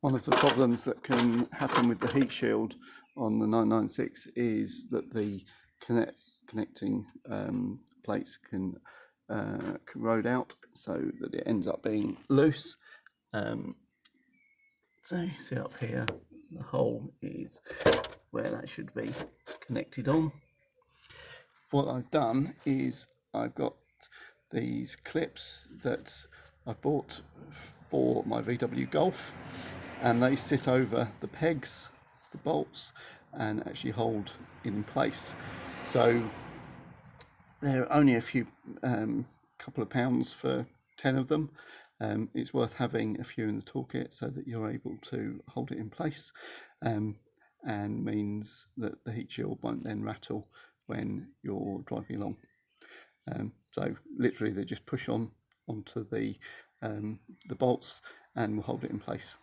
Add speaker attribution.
Speaker 1: One of the problems that can happen with the heat shield on the 996 is that the connecting plates can corrode out, so that it ends up being loose. So you see up here, the hole is where that should be connected on. What I've done is I've got these clips that I bought for my VW Golf, and they sit over the pegs, the bolts, and actually hold in place. So they're only a few couple of pounds for 10 of them. It's worth having a few in the toolkit so that you're able to hold it in place, and means that the heat shield won't then rattle when you're driving along. So literally they just push onto the bolts and will hold it in place.